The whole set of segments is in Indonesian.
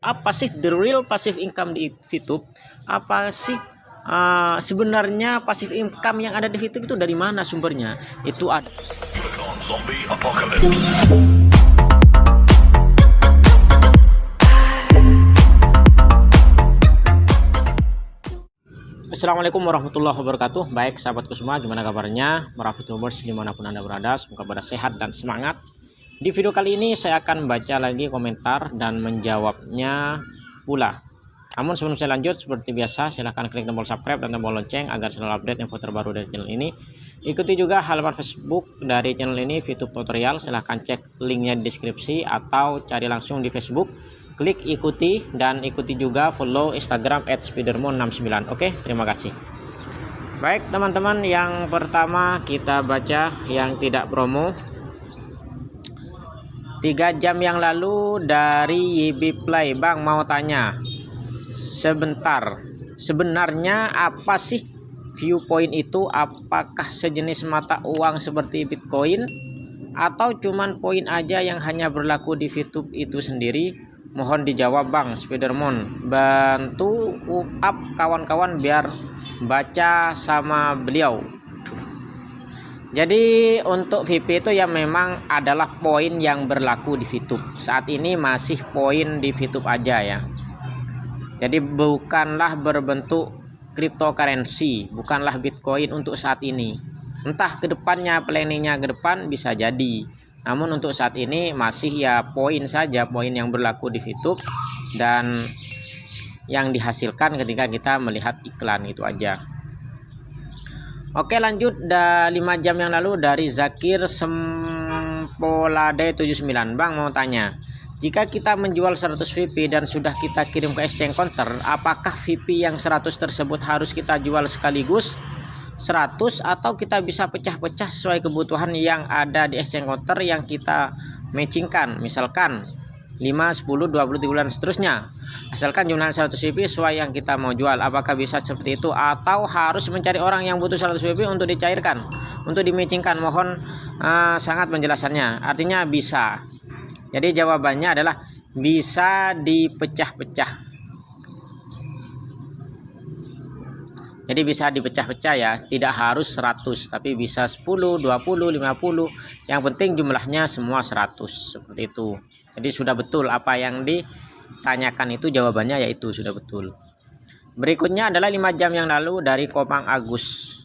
Apa sih the real passive income di VTube? Apa sih sebenarnya passive income yang ada di VTube itu dari mana sumbernya? Itu ada. Assalamualaikum warahmatullahi wabarakatuh. Baik sahabatku semua, gimana kabarnya? Para VTubers dimanapun anda berada, semoga pada sehat dan semangat. Di video kali ini saya akan baca lagi komentar dan menjawabnya pula. Namun sebelum saya lanjut, seperti biasa silahkan klik tombol subscribe dan tombol lonceng agar selalu update info terbaru dari channel ini. Ikuti juga halaman Facebook dari channel ini, VTube Tutorial. Silahkan cek linknya di deskripsi atau cari langsung di Facebook. Klik ikuti dan ikuti juga follow Instagram @spidermon69. Oke, terima kasih. Baik teman-teman, yang pertama kita baca yang tidak promo. 3 jam yang lalu dari YB Play. Bang mau tanya sebentar, sebenarnya apa sih viewpoint itu? Apakah sejenis mata uang seperti Bitcoin atau cuman poin aja yang hanya berlaku di VTube itu sendiri? Mohon dijawab Bang Spidermon. Bantu up kawan-kawan biar baca sama beliau. Jadi untuk VIP itu ya memang adalah poin yang berlaku di VTube. Saat ini masih poin di VTube aja ya. Jadi bukanlah berbentuk cryptocurrency, bukanlah Bitcoin untuk saat ini. Entah kedepannya, planningnya ke depan bisa jadi. Namun untuk saat ini masih ya poin saja, poin yang berlaku di VTube dan yang dihasilkan ketika kita melihat iklan, itu aja. Oke, lanjut. 5 jam yang lalu dari Zakir Sempolade 79. Bang mau tanya, jika kita menjual 100 VP dan sudah kita kirim ke exchange counter, apakah VP yang 100 tersebut harus kita jual sekaligus 100 atau kita bisa pecah-pecah sesuai kebutuhan yang ada di exchange counter yang kita matchingkan, misalkan 5, 10, 20, 30 dan seterusnya, asalkan jumlah 100 VP sesuai yang kita mau jual? Apakah bisa seperti itu atau harus mencari orang yang butuh 100 VP untuk dicairkan, untuk dimatchingkan? Mohon sangat penjelasannya. Artinya bisa. Jadi jawabannya adalah bisa dipecah-pecah. Jadi bisa dipecah-pecah ya, tidak harus 100 tapi bisa 10, 20, 50, yang penting jumlahnya semua 100, seperti itu. Jadi sudah betul apa yang ditanyakan, itu jawabannya yaitu sudah betul. Berikutnya adalah 5 jam yang lalu dari Komang Agus.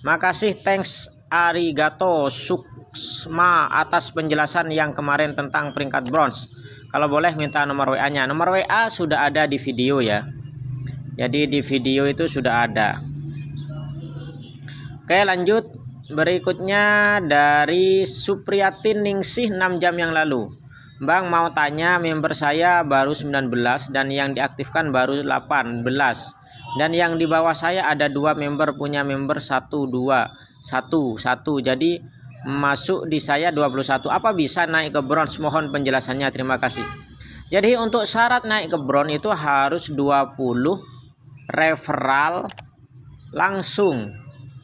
Makasih, thanks, arigato, suksma atas penjelasan yang kemarin tentang peringkat bronze. Kalau boleh minta nomor WA-nya. Nomor WA sudah ada di video ya. Jadi di video itu sudah ada. Oke, lanjut. Berikutnya dari Supriyatin Ningsih 6 jam yang lalu. Bang mau tanya, member saya baru 19 dan yang diaktifkan baru 18. Dan yang di bawah saya ada 2 member punya member 1, 2, 1, 1. Jadi masuk di saya 21. Apa bisa naik ke bronze? Mohon penjelasannya, terima kasih. Jadi untuk syarat naik ke bronze itu harus 20 referral langsung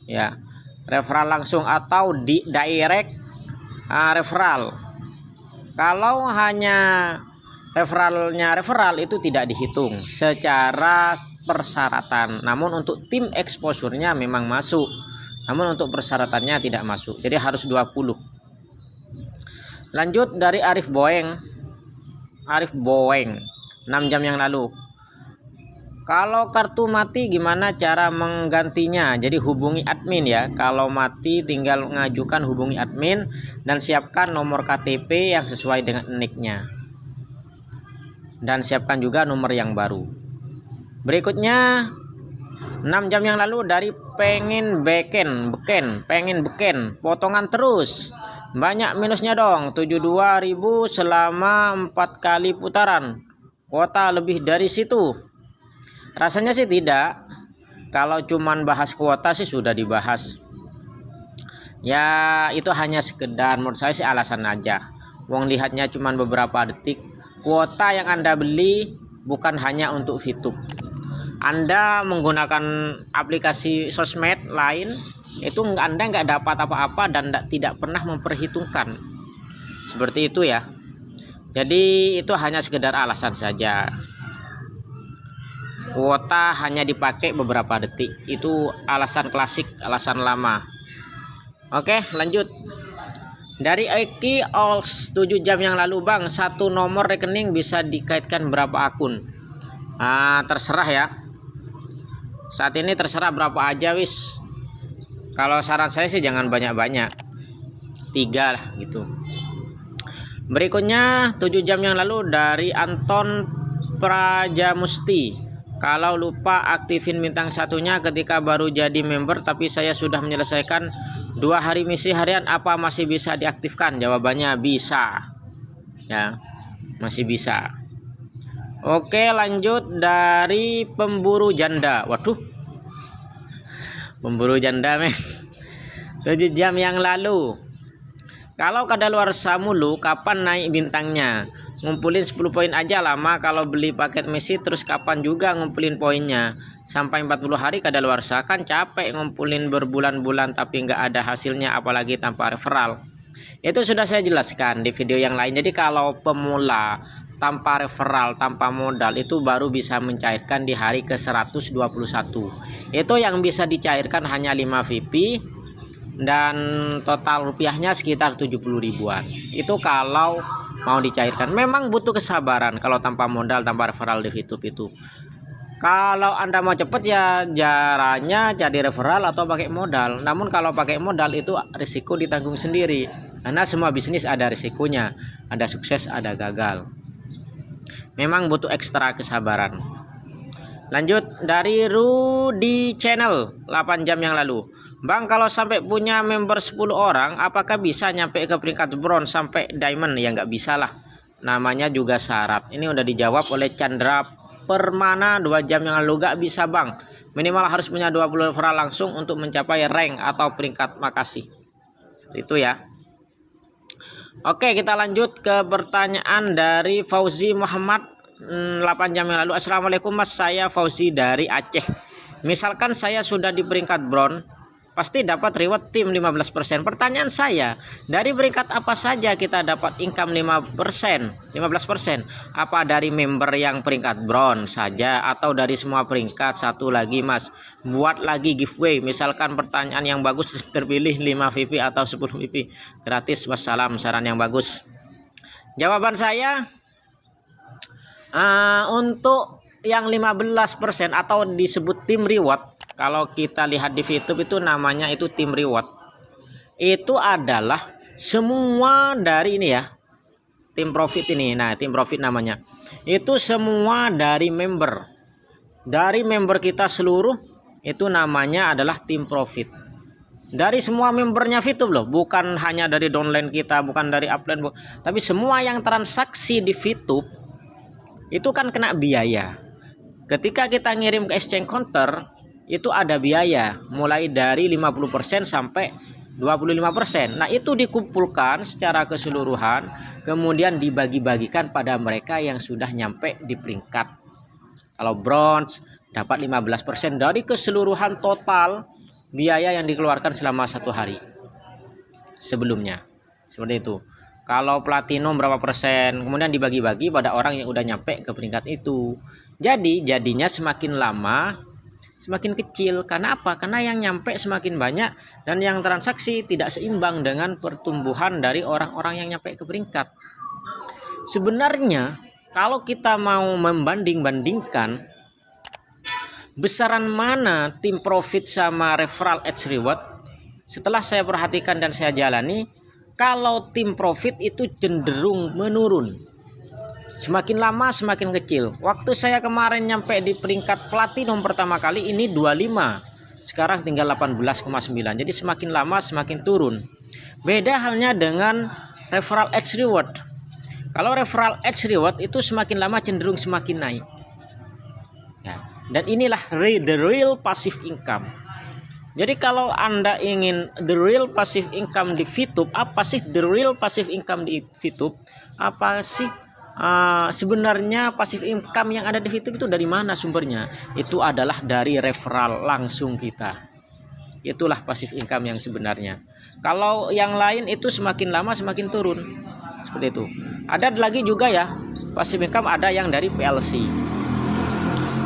ya. Referral langsung atau di direct referral. Kalau hanya referral itu tidak dihitung secara persyaratan. Namun untuk tim exposure-nya memang masuk. Namun untuk persyaratannya tidak masuk. Jadi harus 20. Lanjut dari Arif Boeng. 6 jam yang lalu. Kalau kartu mati gimana cara menggantinya? Jadi hubungi admin ya. Kalau mati tinggal mengajukan, hubungi admin dan siapkan nomor KTP yang sesuai dengan nicknya. Dan siapkan juga nomor yang baru. Berikutnya 6 jam yang lalu dari pengen beken, potongan terus. Banyak minusnya dong. 72.000 selama 4 kali putaran. Kuota lebih dari situ. Rasanya sih tidak. Kalau cuman bahas kuota sih sudah dibahas. Ya itu hanya sekedar, menurut saya sih alasan aja. Wong lihatnya cuman beberapa detik. Kuota yang Anda beli bukan hanya untuk VTube. Anda menggunakan aplikasi sosmed lain, itu Anda nggak dapat apa-apa dan tidak pernah memperhitungkan. Seperti itu ya. Jadi itu hanya sekedar alasan saja. Kuota hanya dipakai beberapa detik. Itu alasan klasik, alasan lama. Oke, lanjut. Dari Eki Ols 7 jam yang lalu, Bang, satu nomor rekening bisa dikaitkan berapa akun? Terserah ya. Saat ini terserah berapa aja wis. Kalau saran saya sih jangan banyak-banyak. 3 lah gitu. Berikutnya 7 jam yang lalu dari Anton Prajamusti. Kalau lupa aktifin bintang satunya ketika baru jadi member tapi saya sudah menyelesaikan 2 hari misi harian, apa masih bisa diaktifkan? Jawabannya bisa. Ya, masih bisa. Oke, lanjut dari pemburu janda. Waduh. Pemburu janda, men. 7 jam yang lalu. Kalau kadaluarsa mulu, kapan naik bintangnya? Ngumpulin 10 poin aja lama. Kalau beli paket misi terus kapan juga ngumpulin poinnya? Sampai 40 hari kadaluarsa, kan capek ngumpulin berbulan-bulan tapi nggak ada hasilnya, apalagi tanpa referral. Itu sudah saya jelaskan di video yang lain. Jadi kalau pemula tanpa referral, tanpa modal, itu baru bisa mencairkan di hari ke 121. Itu yang bisa dicairkan hanya 5 VP dan total rupiahnya sekitar 70 ribuan. Itu kalau mau dicairkan. Memang butuh kesabaran kalau tanpa modal, tanpa referral di VTube itu. Kalau Anda mau cepet ya caranya jadi referral atau pakai modal. Namun kalau pakai modal itu risiko ditanggung sendiri. Karena semua bisnis ada risikonya. Ada sukses, ada gagal. Memang butuh ekstra kesabaran. Lanjut dari Rudy Channel 8 jam yang lalu. Bang, kalau sampai punya member 10 orang, apakah bisa nyampe ke peringkat bronze sampai diamond? Ya nggak bisa lah. Namanya juga syarat. Ini udah dijawab oleh Chandra Permana 2 jam yang lalu. Gak bisa, Bang. Minimal harus punya 20 referral langsung untuk mencapai rank atau peringkat. Makasih. Itu ya. Oke, kita lanjut ke pertanyaan dari Fauzi Muhammad 8 jam yang lalu. Assalamualaikum Mas, saya Fauzi dari Aceh. Misalkan saya sudah di peringkat bronze, pasti dapat reward tim 15%. Pertanyaan saya, dari peringkat apa saja kita dapat income 15%? Apa dari member yang peringkat bronze saja atau dari semua peringkat? Satu lagi Mas, buat lagi giveaway. Misalkan pertanyaan yang bagus terpilih 5 VP atau 10 VP gratis. Wassalam, saran yang bagus. Jawaban saya, untuk yang 15% atau disebut tim reward, kalau kita lihat di VTube itu namanya itu tim reward. Itu adalah semua dari ini ya, tim profit ini. Nah, tim profit namanya. Itu semua dari member. Dari member kita seluruh itu namanya adalah tim profit. Dari semua membernya VTube loh, bukan hanya dari downline kita, bukan dari upline, tapi semua yang transaksi di VTube itu kan kena biaya. Ketika kita ngirim ke exchange counter itu ada biaya mulai dari 50% sampai 25%. Nah, itu dikumpulkan secara keseluruhan kemudian dibagi-bagikan pada mereka yang sudah nyampe di peringkat. Kalau bronze dapat 15% dari keseluruhan total biaya yang dikeluarkan selama 1 hari sebelumnya. Seperti itu. Kalau platinum berapa persen, kemudian dibagi-bagi pada orang yang udah nyampe ke peringkat itu. Jadi jadinya semakin lama semakin kecil. Karena apa? Karena yang nyampe semakin banyak dan yang transaksi tidak seimbang dengan pertumbuhan dari orang-orang yang nyampe ke peringkat. Sebenarnya kalau kita mau membanding-bandingkan besaran mana tim profit sama referral edge reward, setelah saya perhatikan dan saya jalani, kalau tim profit itu cenderung menurun. Semakin lama semakin kecil. Waktu saya kemarin nyampe di peringkat platinum pertama kali ini 25. Sekarang tinggal 18,9. Jadi semakin lama semakin turun. Beda halnya dengan referral edge reward. Kalau referral edge reward itu semakin lama cenderung semakin naik. Ya, dan inilah the real passive income. Jadi kalau Anda ingin the real passive income di VTube, apa sih the real passive income di VTube? Apa sih sebenarnya passive income yang ada di VTube itu dari mana sumbernya? Itu adalah dari referral langsung kita. Itulah passive income yang sebenarnya. Kalau yang lain itu semakin lama semakin turun. seperti itu. Ada lagi juga ya passive income, ada yang dari PLC.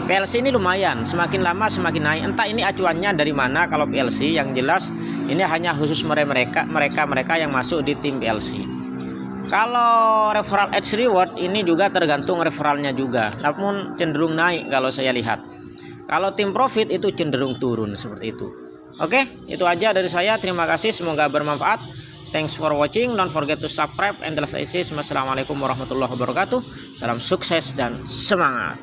PLC ini lumayan, semakin lama semakin naik. Entah ini acuannya dari mana. Kalau PLC yang jelas ini hanya khusus mereka yang masuk di tim PLC. Kalau referral ads reward ini juga tergantung referralnya juga, namun cenderung naik kalau saya lihat. Kalau tim profit itu cenderung turun seperti itu. Oke, itu aja dari saya. Terima kasih, semoga bermanfaat. Thanks for watching. Don't forget to subscribe and like. Wassalamualaikum warahmatullahi wabarakatuh. Salam sukses dan semangat.